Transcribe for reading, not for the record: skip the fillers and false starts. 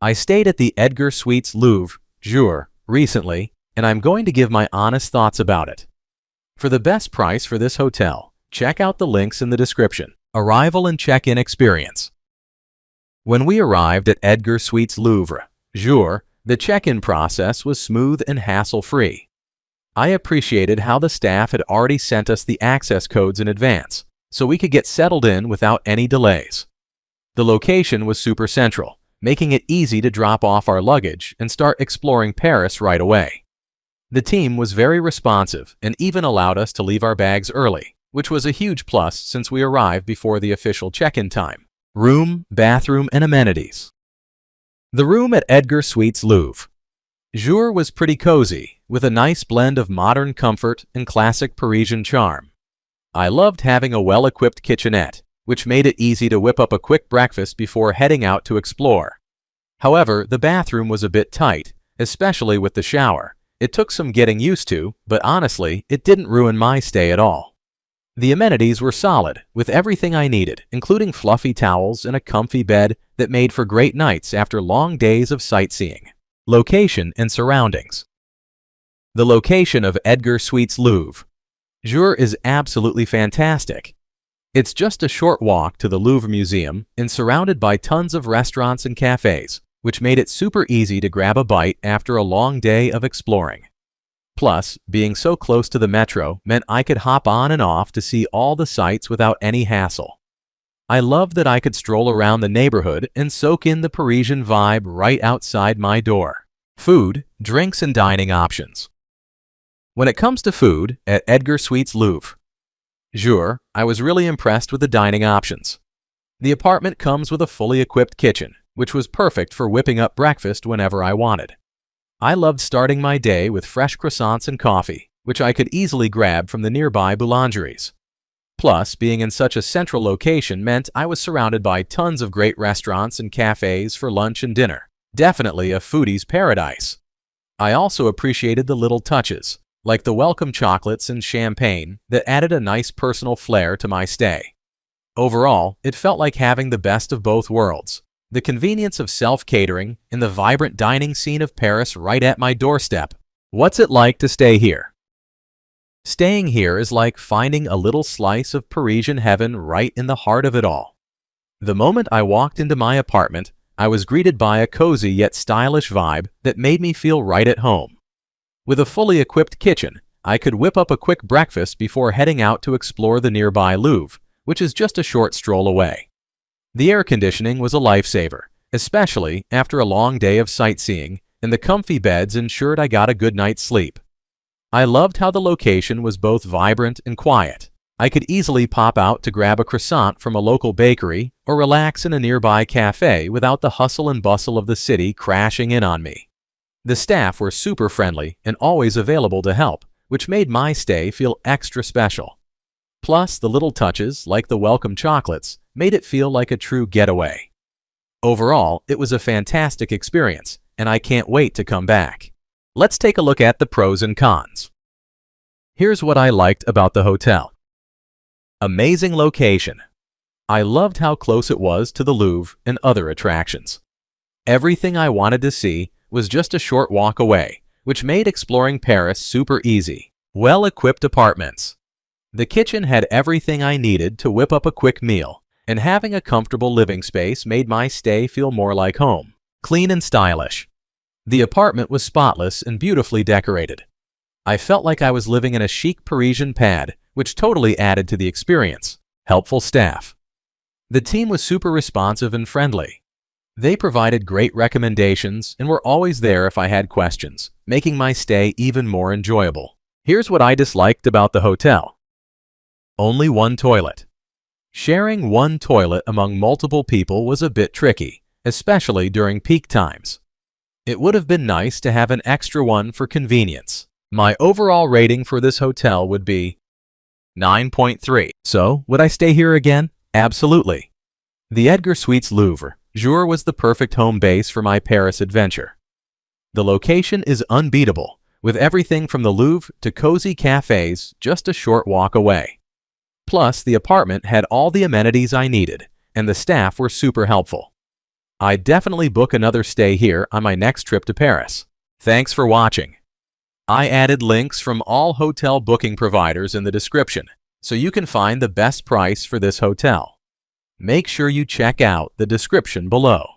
I stayed at the Edgar Suites Louvre, Jour, recently, and I'm going to give my honest thoughts about it. For the best price for this hotel, check out the links in the description. Arrival and check-in experience. When we arrived at Edgar Suites Louvre, Jour, the check-in process was smooth and hassle-free. I appreciated how the staff had already sent us the access codes in advance, so we could get settled in without any delays. The location was super central, making it easy to drop off our luggage and start exploring Paris right away. The team was very responsive and even allowed us to leave our bags early, which was a huge plus since we arrived before the official check-in time. Room, bathroom, and amenities. The room at Edgar Suites Louvre, Jour was pretty cozy, with a nice blend of modern comfort and classic Parisian charm. I loved having a well-equipped kitchenette, which made it easy to whip up a quick breakfast before heading out to explore. However, the bathroom was a bit tight, especially with the shower. It took some getting used to, but honestly, it didn't ruin my stay at all. The amenities were solid, with everything I needed, including fluffy towels and a comfy bed that made for great nights after long days of sightseeing. Location and surroundings. The location of Edgar Suites Louvre, Jour is absolutely fantastic. It's just a short walk to the Louvre Museum and surrounded by tons of restaurants and cafes, which made it super easy to grab a bite after a long day of exploring. Plus, being so close to the metro meant I could hop on and off to see all the sights without any hassle. I loved that I could stroll around the neighborhood and soak in the Parisian vibe right outside my door. Food, drinks, and dining options. When it comes to food at Edgar Suites Louvre, Jour, I was really impressed with the dining options. The apartment comes with a fully equipped kitchen, which was perfect for whipping up breakfast whenever I wanted. I loved starting my day with fresh croissants and coffee, which I could easily grab from the nearby boulangeries. Plus, being in such a central location meant I was surrounded by tons of great restaurants and cafes for lunch and dinner. Definitely a foodie's paradise. I also appreciated the little touches, like the welcome chocolates and champagne that added a nice personal flair to my stay. Overall, it felt like having the best of both worlds. The convenience of self-catering and the vibrant dining scene of Paris right at my doorstep. What's it like to stay here? Staying here is like finding a little slice of Parisian heaven right in the heart of it all. The moment I walked into my apartment, I was greeted by a cozy yet stylish vibe that made me feel right at home. With a fully equipped kitchen, I could whip up a quick breakfast before heading out to explore the nearby Louvre, which is just a short stroll away. The air conditioning was a lifesaver, especially after a long day of sightseeing, and the comfy beds ensured I got a good night's sleep. I loved how the location was both vibrant and quiet. I could easily pop out to grab a croissant from a local bakery or relax in a nearby cafe without the hustle and bustle of the city crashing in on me. The staff were super friendly and always available to help, which made my stay feel extra special. Plus, the little touches, like the welcome chocolates, made it feel like a true getaway. Overall, it was a fantastic experience, and I can't wait to come back. Let's take a look at the pros and cons. Here's what I liked about the hotel. Amazing location. I loved how close it was to the Louvre and other attractions. Everything I wanted to see was just a short walk away, which made exploring Paris super easy. Well-equipped apartments. The kitchen had everything I needed to whip up a quick meal, and having a comfortable living space made my stay feel more like home. Clean and stylish. The apartment was spotless and beautifully decorated. I felt like I was living in a chic Parisian pad, which totally added to the experience. Helpful staff. The team was super responsive and friendly. They provided great recommendations and were always there if I had questions, making my stay even more enjoyable. Here's what I disliked about the hotel. Only one toilet. Sharing one toilet among multiple people was a bit tricky, especially during peak times. It would have been nice to have an extra one for convenience. My overall rating for this hotel would be 9.3. So, would I stay here again? Absolutely. The Edgar Suites Louvre, Jour was the perfect home base for my Paris adventure. The location is unbeatable, with everything from the Louvre to cozy cafes just a short walk away. Plus, the apartment had all the amenities I needed, and the staff were super helpful. I'd definitely book another stay here on my next trip to Paris. Thanks for watching. I added links from all hotel booking providers in the description, so you can find the best price for this hotel. Make sure you check out the description below.